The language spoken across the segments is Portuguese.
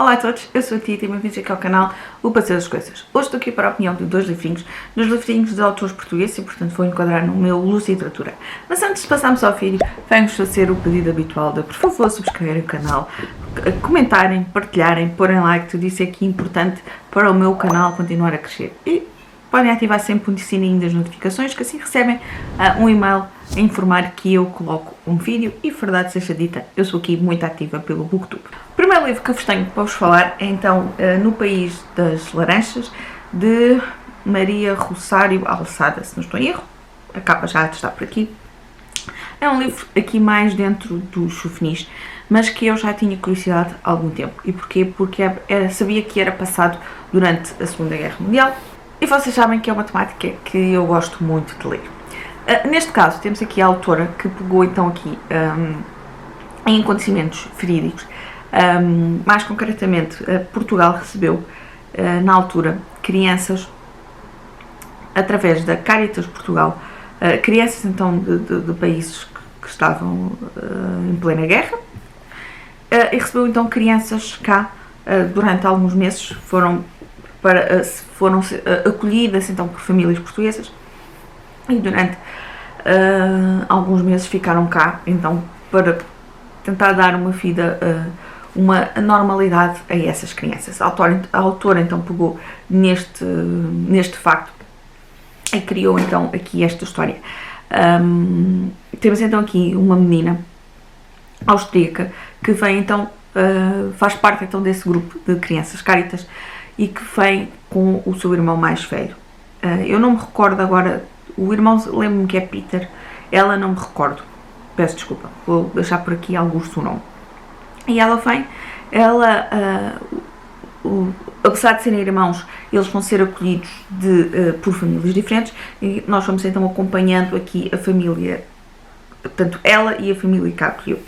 Olá a todos, eu sou a Tita e bem-vindos aqui ao canal O Passeio das Coisas. Hoje estou aqui para a opinião de dois livrinhos de autores portugueses e portanto vou enquadrar no meu Luz e Literatura. Mas antes de passarmos ao vídeo, venho-vos fazer o pedido habitual de por favor subscreverem o canal, comentarem, partilharem, porem like, tudo isso é aqui importante para o meu canal continuar a crescer. E podem ativar sempre o sininho das notificações, que assim recebem um e-mail a informar que eu coloco um vídeo e, verdade seja dita, eu sou aqui muito ativa pelo BookTube. O primeiro livro que eu vos tenho para vos falar é então No País das Laranjas, de Maria Rosário Alçada, se não estou em erro, a capa já está por aqui. É um livro aqui mais dentro dos juvenis, mas que eu já tinha curiosidade há algum tempo. E porquê? Porque sabia que era passado durante a Segunda Guerra Mundial e vocês sabem que é uma temática que eu gosto muito de ler. Neste caso temos aqui a autora que pegou então aqui em acontecimentos verídicos. Mais concretamente, Portugal recebeu na altura crianças através da Caritas Portugal, crianças então de países que estavam em plena guerra, e recebeu então crianças cá durante alguns meses, foram acolhidas então por famílias portuguesas e durante alguns meses ficaram cá então para tentar dar uma vida, uma normalidade a essas crianças. A autora então pegou neste facto e criou então aqui esta história. Temos então aqui uma menina austríaca que vem então, faz parte então desse grupo de crianças Caritas e que vem com o seu irmão mais velho. Eu não me recordo agora, o irmão lembro-me que é Peter, ela não me recordo, peço desculpa, vou deixar por aqui alguns o nome. E ela vem, apesar de serem irmãos, eles vão ser acolhidos por famílias diferentes e nós vamos então acompanhando aqui a família, portanto ela e a família que a acolheu.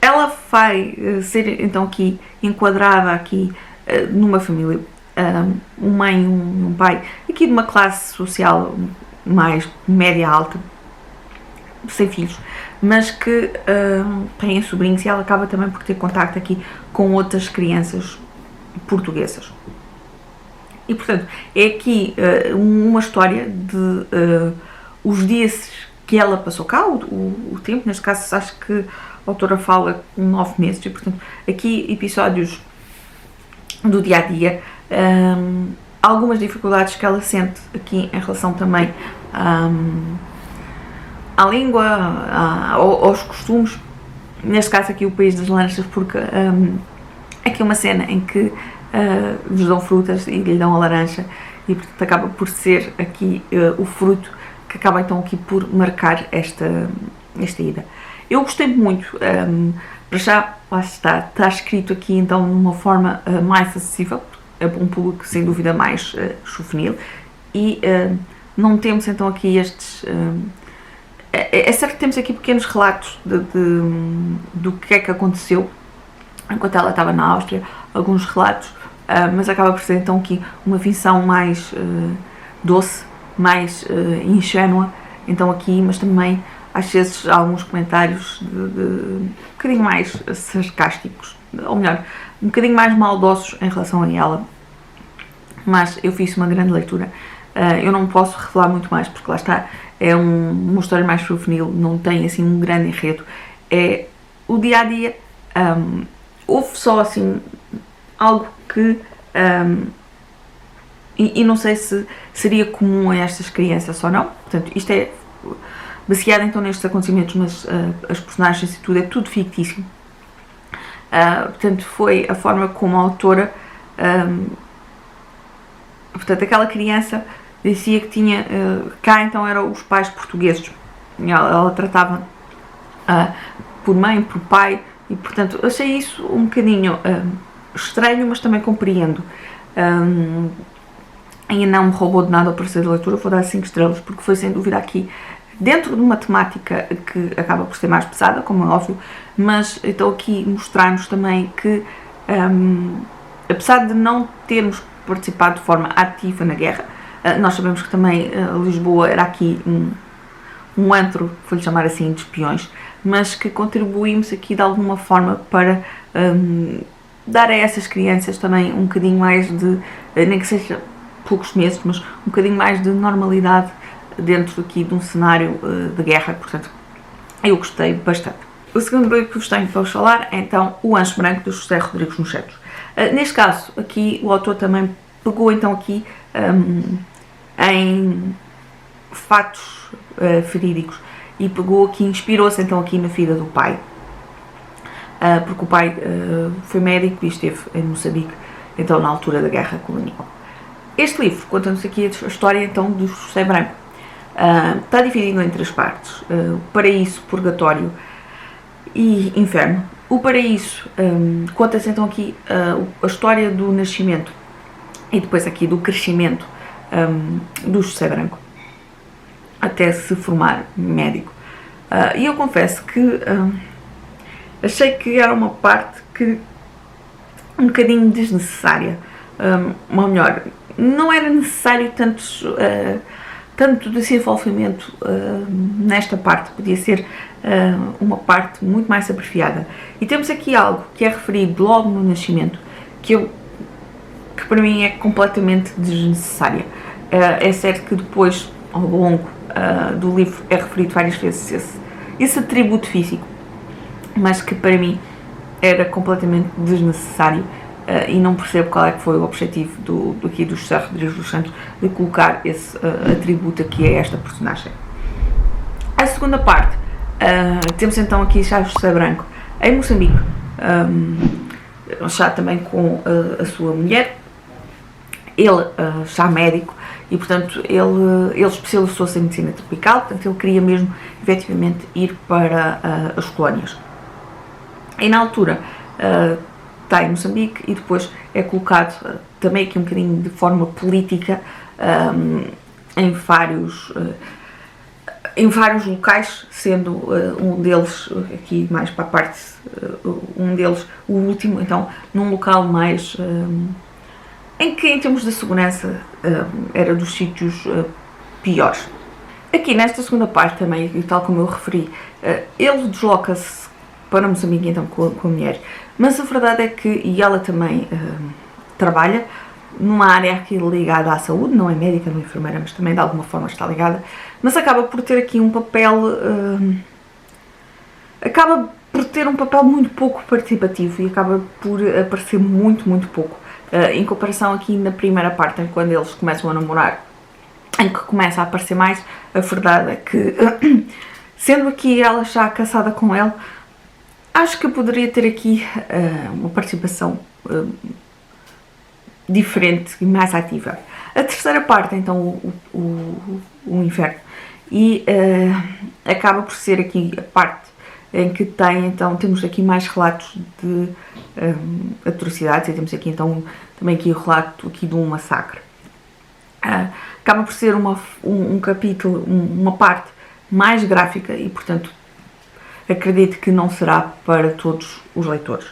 Ela vai ser então aqui enquadrada aqui numa família, uma mãe, um pai, aqui de uma classe social mais média alta, sem filhos, mas que têm sobrinhos, e ela acaba também por ter contacto aqui com outras crianças portuguesas. E portanto é aqui uma história de os dias que ela passou cá, o tempo, neste caso acho que a autora fala 9 meses, e portanto aqui episódios do dia a dia, algumas dificuldades que ela sente aqui em relação também à língua, aos costumes, neste caso aqui o País das Laranjas, porque aqui é uma cena em que lhes dão frutas e lhe dão a laranja e portanto acaba por ser aqui o fruto que acaba então aqui por marcar esta ida. Eu gostei muito, para já, lá está escrito aqui então de uma forma mais acessível, é um público sem dúvida mais juvenil, e não temos então aqui estes... é certo que temos aqui pequenos relatos do que é que aconteceu enquanto ela estava na Áustria, alguns relatos, mas acaba por ser então aqui uma visão mais doce, mais ingênua, então aqui, mas também às vezes há alguns comentários um bocadinho mais sarcásticos, ou melhor, um bocadinho mais maldosos em relação a ela, mas eu fiz uma grande leitura. Eu não posso revelar muito mais porque lá está, é uma história mais juvenil, não tem assim um grande enredo, é o dia a dia. Houve só assim algo que e não sei se seria comum a estas crianças ou não, portanto isto é baseado então nestes acontecimentos, mas as personagens e tudo é tudo fictício. Portanto foi a forma como a autora, portanto aquela criança dizia que tinha, cá então eram os pais portugueses, ela tratava por mãe, por pai, e portanto achei isso um bocadinho estranho, mas também compreendo. Ainda não me roubou de nada o parecer da leitura, vou dar 5 estrelas, porque foi sem dúvida aqui dentro de uma temática que acaba por ser mais pesada, como é óbvio, mas então aqui mostrar-nos também que, apesar de não termos participado de forma ativa na guerra, nós sabemos que também Lisboa era aqui um antro, vou-lhe chamar assim, de espiões, mas que contribuímos aqui de alguma forma para dar a essas crianças também um bocadinho mais de, nem que seja poucos meses, mas um bocadinho mais de normalidade dentro aqui de um cenário de guerra. Portanto, eu gostei bastante. O segundo livro que vos tenho para vos falar é então O Anjo Branco, de José Rodrigues nos Santos. Neste caso, aqui o autor também pegou então aqui em fatos verídicos e pegou aqui, inspirou-se então aqui na vida do pai, porque o pai foi médico e esteve em Moçambique então na altura da guerra colonial. Este livro conta-nos aqui a história então do José Branco. Está dividido em 3 partes: Paraíso, Purgatório e Inferno. O Paraíso conta-se então aqui a história do nascimento e depois aqui do crescimento do José Branco até se formar médico. E eu confesso que achei que era uma parte que um bocadinho desnecessária, ou melhor, não era necessário tanto desenvolvimento nesta parte, podia ser uma parte muito mais apropriada. E temos aqui algo que é referido logo no nascimento, que para mim é completamente desnecessária. É certo que depois, ao longo do livro, é referido várias vezes esse atributo físico, mas que para mim era completamente desnecessário. E não percebo qual é que foi o objetivo aqui do José Rodrigues dos Santos de colocar esse atributo aqui a esta personagem. A segunda parte, temos então aqui já José Branco em Moçambique, já também com a sua mulher, ele já médico, e portanto ele especializou-se em medicina tropical, portanto ele queria mesmo efetivamente ir para as colónias. E na altura está em Moçambique e depois é colocado também aqui um bocadinho de forma política em vários locais, sendo um deles aqui mais para a parte, um deles o último, então num local mais em que em termos de segurança era dos sítios piores. Aqui nesta segunda parte também, e tal como eu referi, ele desloca-se para Moçambique então com a mulher, mas a verdade é que, e ela também trabalha numa área aqui ligada à saúde, não é médica, não é enfermeira, mas também de alguma forma está ligada, mas acaba por ter aqui um papel, muito pouco participativo e acaba por aparecer muito pouco, em comparação aqui na primeira parte, quando eles começam a namorar, em que começa a aparecer mais. A verdade é que, sendo aqui ela já casada com ele, acho que poderia ter aqui uma participação diferente e mais ativa. A terceira parte, então, o Inferno, e acaba por ser aqui a parte em que temos aqui mais relatos de atrocidades, e temos aqui então também aqui o relato aqui de um massacre. Acaba por ser um capítulo, uma parte mais gráfica e, portanto, acredito que não será para todos os leitores.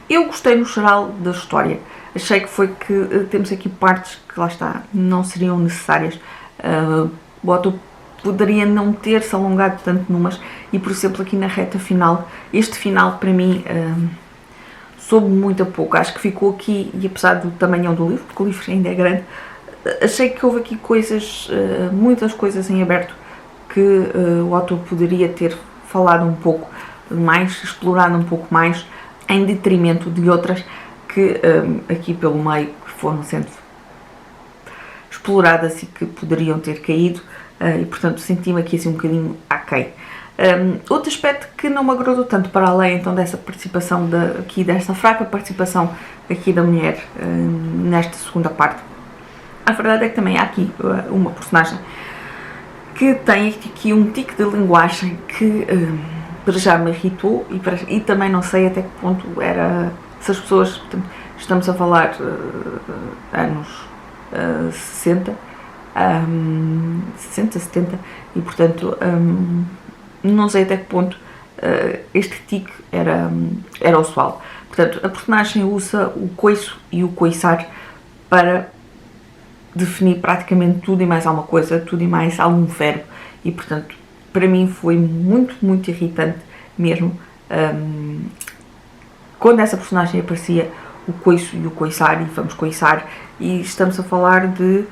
Eu gostei no geral da história. Achei que temos aqui partes que, lá está, não seriam necessárias. O autor poderia não ter se alongado tanto numas, e por exemplo aqui na reta final, este final para mim soube muito a pouco. Acho que ficou aqui, e apesar do tamanho do livro, porque o livro ainda é grande, achei que houve aqui muitas coisas em aberto que o autor poderia ter falado um pouco mais, explorado um pouco mais, em detrimento de outras que aqui pelo meio foram sendo exploradas e que poderiam ter caído, e portanto senti-me aqui assim um bocadinho aquém. Outro aspecto que não me agradou tanto, para além então dessa participação desta fraca participação aqui da mulher nesta segunda parte, a verdade é que também há aqui uma personagem que tem aqui um tique de linguagem que para já me irritou, e também não sei até que ponto se as pessoas, portanto, estamos a falar anos 60, 70, e portanto não sei até que ponto este tique era usual. Portanto, a personagem usa o coiço e o coiçar para definir praticamente tudo e mais alguma coisa, tudo e mais algum verbo, e portanto para mim foi muito irritante mesmo quando essa personagem aparecia, o coiço e o coiçar, e vamos coiçar, e estamos a falar de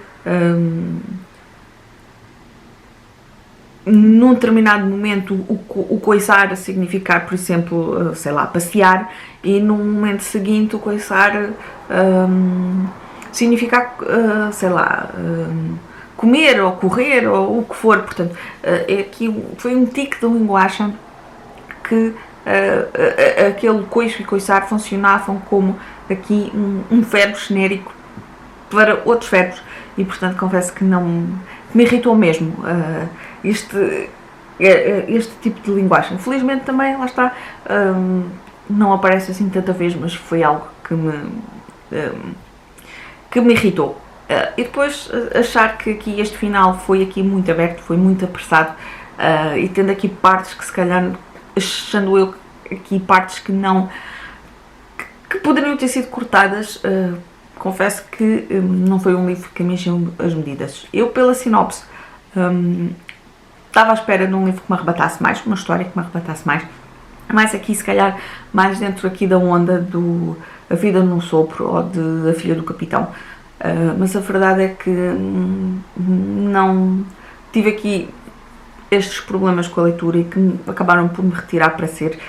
num determinado momento o coiçar a significar, por exemplo, sei lá, passear, e num momento seguinte o coiçar significar, sei lá, comer ou correr ou o que for. Portanto, aqui foi um tique de linguagem que aquele coiço e coiçar funcionavam como aqui um verbo genérico para outros verbos, e portanto confesso que não me irritou mesmo este tipo de linguagem. Felizmente também, lá está, não aparece assim tanta vez, mas foi algo que me irritou. E depois achar que aqui este final foi aqui muito aberto, foi muito apressado, e tendo aqui partes que se calhar, achando eu aqui partes que não, que poderiam ter sido cortadas, confesso que não foi um livro que me encheu as medidas. Eu, pela sinopse, estava à espera de um livro que me arrebatasse mais, uma história que me arrebatasse mais aqui se calhar mais dentro aqui da onda do A Vida num Sopro ou de A Filha do Capitão, mas a verdade é que não tive aqui estes problemas com a leitura e que acabaram por me retirar para ser,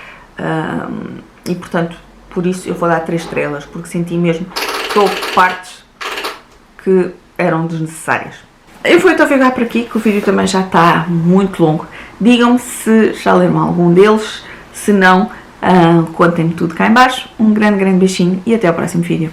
e portanto por isso eu vou dar 3 estrelas, porque senti mesmo que houve partes que eram desnecessárias. Eu vou então ficar por aqui, que o vídeo também já está muito longo. Digam-me se já leram algum deles, se não, contem-me tudo cá em baixo. Um grande beijinho e até ao próximo vídeo.